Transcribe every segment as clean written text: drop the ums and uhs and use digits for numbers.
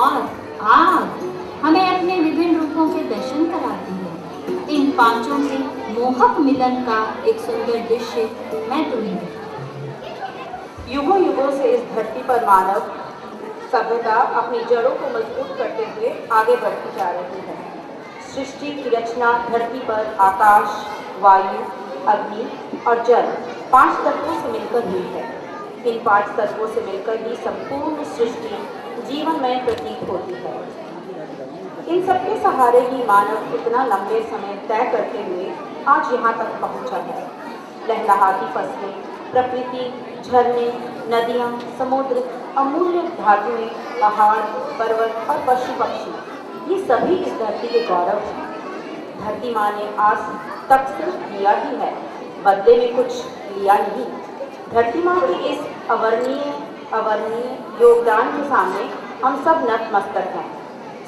और आग हमें अपने विभिन्न रूपों के दर्शन कराती है। इन पांचों के मोहक मिलन का एक सुंदर दृश्य मैं तुम्हें युगों युगों से इस धरती पर मानव सभ्यता अपनी जड़ों को मजबूत करते हुए आगे बढ़ती जा रही है। सृष्टि की रचना धरती पर आकाश, वायु, अग्नि और जल 5 तत्वों से मिलकर हुई है। इन 5 तत्वों से मिलकर ही संपूर्ण सृष्टि जीवनमय प्रतीत होती है। इन सबके सहारे ही मानव इतना लंबे समय तय करते हुए आज यहाँ तक पहुँचा है। लहलहाती फसलें, प्रकृति, झरने, नदियाँ, समुद्र, अमूल्य धातुएं, पहाड़, पर्वत और पशु पक्षी, ये सभी इस धरती के गौरव हैं। धरती माँ ने आज तक सिर्फ दिया ही है, बदले में कुछ लिया नहीं। धरती माँ के इस अवर्णनीय योगदान के सामने हम सब नतमस्तक हैं।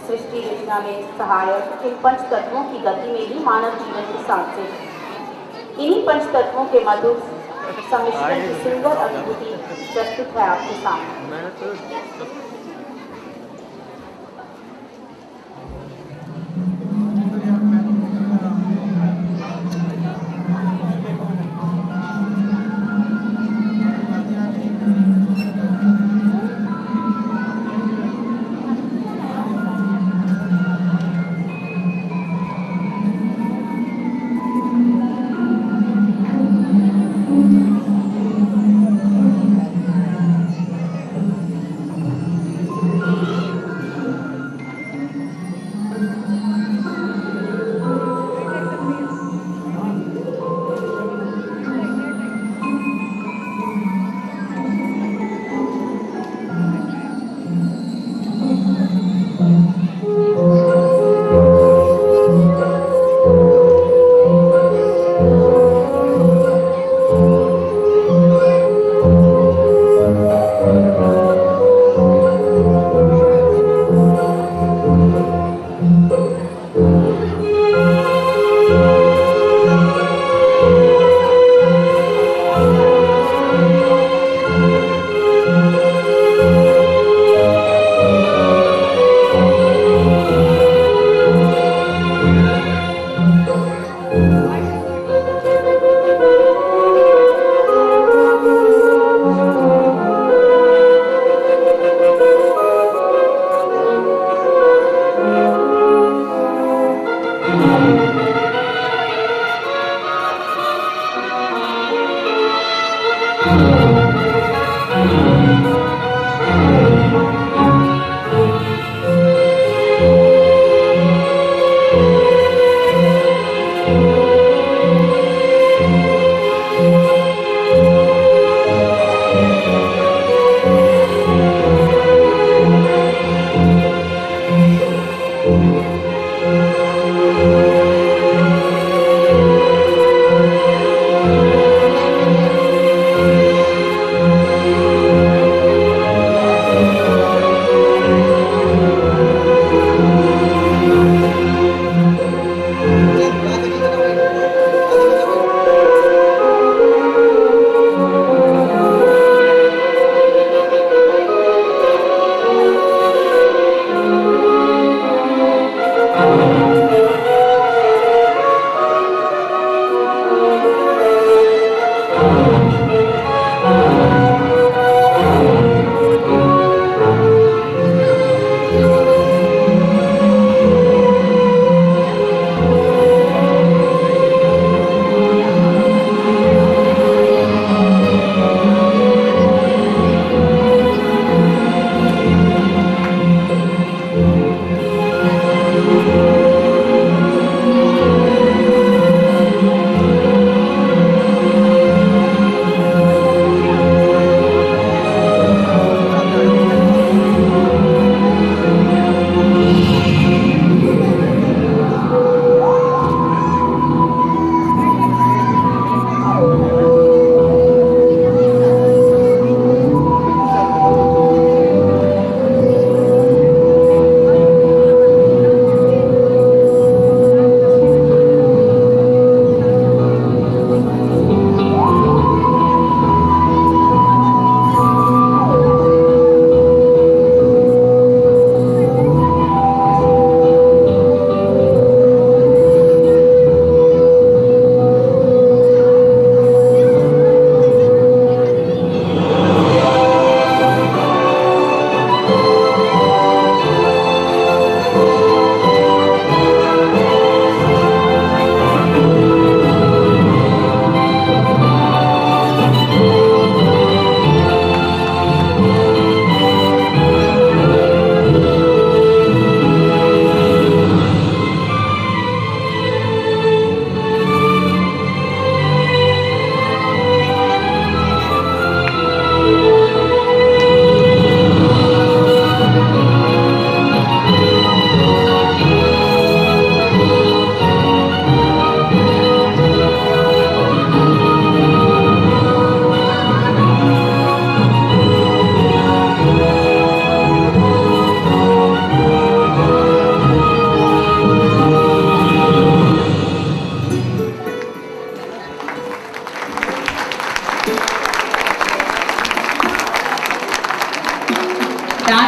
सृष्टि रचना में सहायक इन 5 तत्वों की गति में ही मानव जीवन के सांसें हैं। इन्हीं 5 तत्वों के मधुर सम्मिश्रण की सुंदर अनुभूति प्रस्तुत है आपके सामने।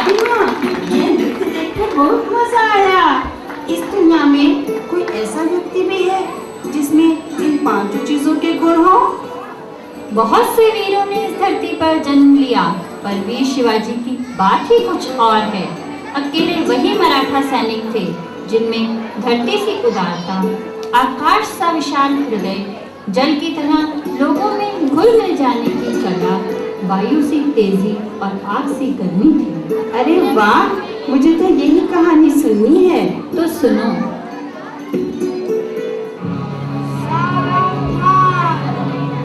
दादी माँ, यह नृत्य देखकर बहुत मजा आया। इस दुनिया में कोई ऐसा व्यक्ति भी है जिसमें इन पांचों चीजों के गुण हो? बहुत से वीरों ने इस धरती पर जन्म लिया, पर वीर शिवाजी की बात ही कुछ और है। अकेले वही मराठा सैनिक थे जिनमें धरती सी उदारता, आकाश सा विशाल हृदय, जल की तरह लोगों में घुल मिल जाने की कला, वायु सी तेजी और आग सी गर्मी थी। अरे वाह, मुझे तो यही कहानी सुननी है। तो सुनो।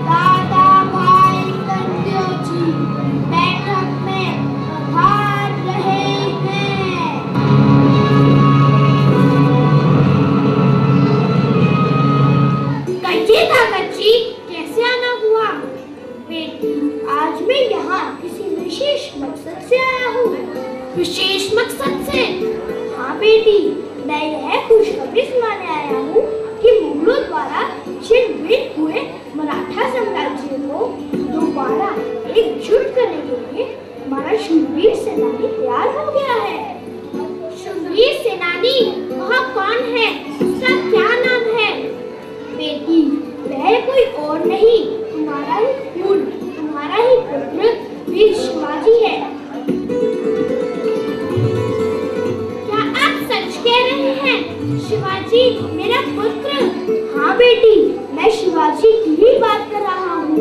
दादा भाई कंजोजी बैठक में पधार रहे हैं। कहिए ताकत जी, कैसे आना हुआ? बेटी, आज मैं यहाँ किसी विशेष मकसद से आया हूँ। विशेष मकसद से? हाँ बेटी, मैं यह खुशखबरी सुनाने आया हूँ कि मुगलों द्वारा छिन-भिन हुए मराठा साम्राज्य को दोबारा एकजुट करने के लिए हमारा शूरवीर सेनानी तैयार हो गया है। शूरवीर सेनानी? वह कौन है? उसका क्या नाम है? बेटी, वह कोई और नहीं, तुम्हारा ही खून, तुम्हारा ही पुत्र वीर शिवाजी है। क्या आप सच कह रहे हैं? शिवाजी मेरा पुत्र? हाँ बेटी, मैं शिवाजी की ही बात कर रहा हूँ।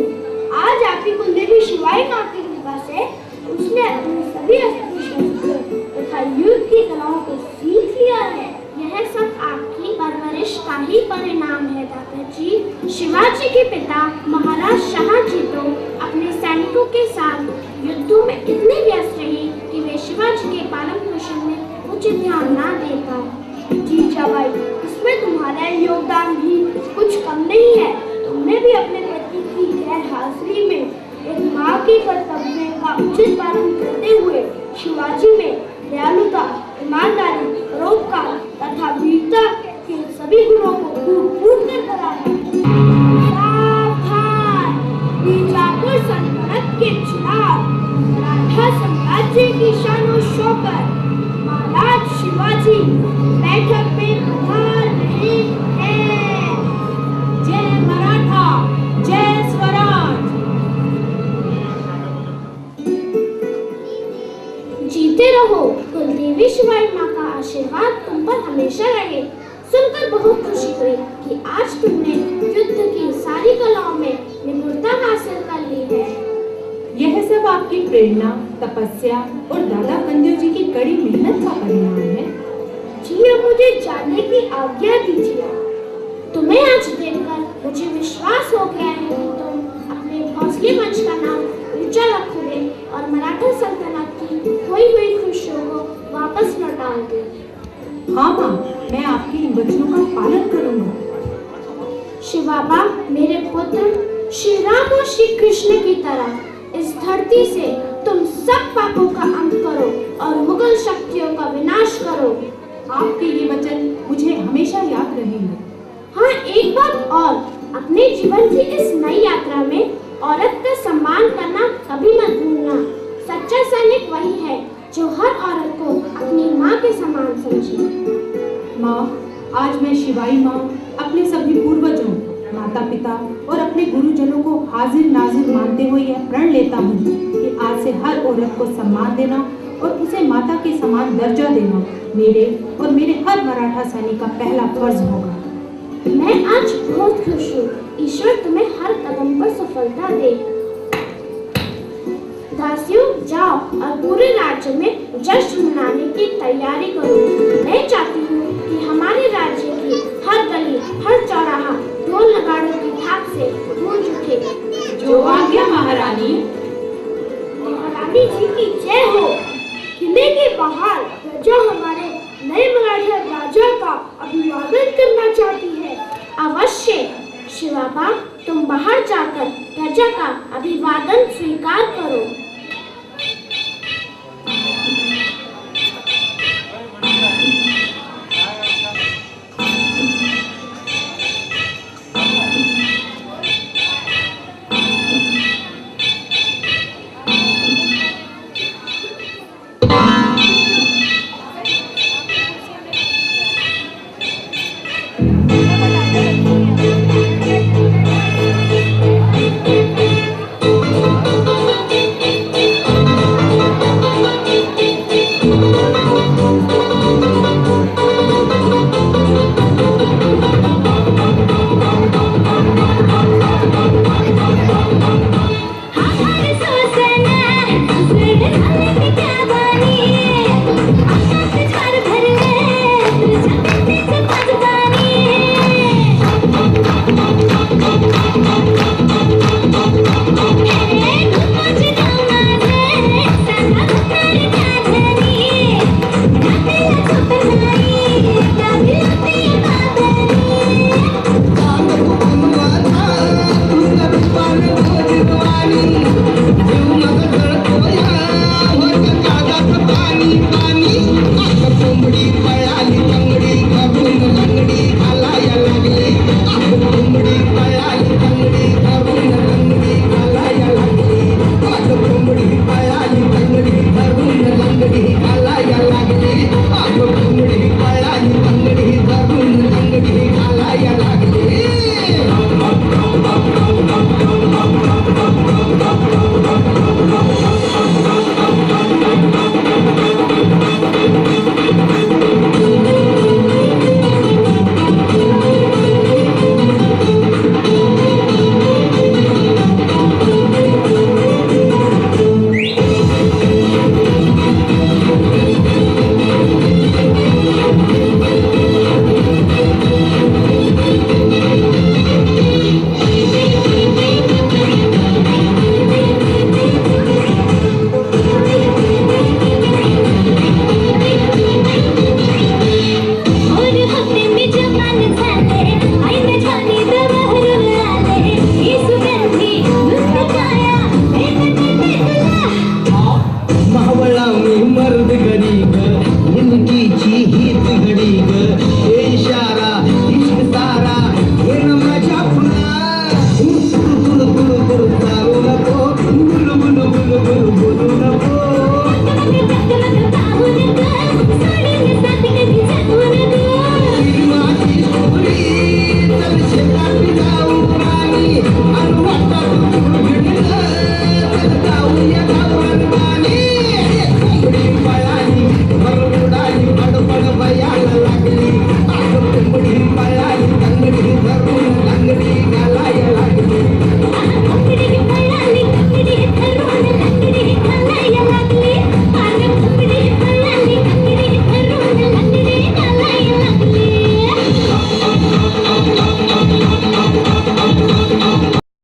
आज आपकी कुलदेवी शिवाई माँ की कृपा से उसने अपने सभी अस्त्र शस्त्र तथा युद्ध की कलाओं को सीख लिया है। यह सब आपकी परवरिश का ही परिणाम है दादा जी। शिवाजी के पिता महाराज शाहजी तो अपने सैनिकों के साथ युद्धों में इतने व्यस्त रहे कि वे शिवाजी के पालन पोषण में उचित ध्यान न दे पाए। जीजाबाई, इसमें तुम्हारा योगदान भी कुछ कम नहीं है। तुमने भी अपने पति की गैर हाजिरी में एक माँ के कर्तव्य का उचित पालन करते हुए शिवाजी में दयालुता, ईमानदारी, परोपकार तथा वीरता के सभी गुणों को खूब कर भरा है। सावधान! बीजापुर सल्तनत के खिलाफ मराठा साम्राज्य की शान शौकत महाराज शिवाजी बैठक में पधार रहे हैं। जय मराठा, जय स्वराज। जीते रहो। कुलदेवी शिवाई माँ का आशीर्वाद तुम पर हमेशा रहे। सुनकर बहुत खुशी हुई कि आज तुमने युद्ध की सारी कलाओं में निपुणता हासिल कर ली है। यह सब आपकी प्रेरणा, तपस्या और दादा कंजो जी की कड़ी मेहनत का परिणाम है। जी, अब मुझे जानने की आज्ञा दीजिए। तुम्हें आज देखकर मुझे विश्वास हो गया है कि तुम अपने भोसले वंश का नाम ऊंचा रखोगे और मराठा सल्तनत की खोई हुई खुशियों को वापस लौटाओगे। हाँ माँ, मैं आपके इन वचनों का पालन करूंगा। शिवाबा, मेरे पुत्र, श्री राम और श्री कृष्ण की तरह इस धरती से तुम सब पापों का अंत करो और मुगल शक्तियों का विनाश करो। आपके ये वचन मुझे हमेशा याद रहेंगे। हाँ, एक बात और, अपने जीवन की इस नई यात्रा में औरत का सम्मान करना कभी मत भूलना। सच्चा सैनिक वही है जो हर औरत को अपनी माँ के समान समझे। माँ, आज मैं शिवाई माँ, अपने सभी पूर्वजों, माता पिता और अपने गुरुजनों को हाजिर नाजिर मानते हुए यह प्रण लेता हूँ कि आज से हर औरत को सम्मान देना और उसे माता के समान दर्जा देना मेरे और मेरे हर मराठा सैनिक का पहला फर्ज होगा। मैं आज बहुत खुश हूँ। ईश्वर तुम्हें हर कदम पर सफलता दे। दासियों, जाओ और पूरे राज्य में जश्न मनाने की तैयारी करो। मैं चाहती हूँ कि हमारे राज्य की हर गली, हर चौराहा ढोल नगाड़ों की थाप से गूंज उठे। जो आज्ञा महारानी। महारानी जी की जय हो। किले के बाहर प्रजा हमारे नए मराठा राजा का अभिवादन करना चाहती है। अवश्य शिवाबा, तुम बाहर जाकर प्रजा का अभिवादन स्वीकार करो। पानी, कोंबड़ी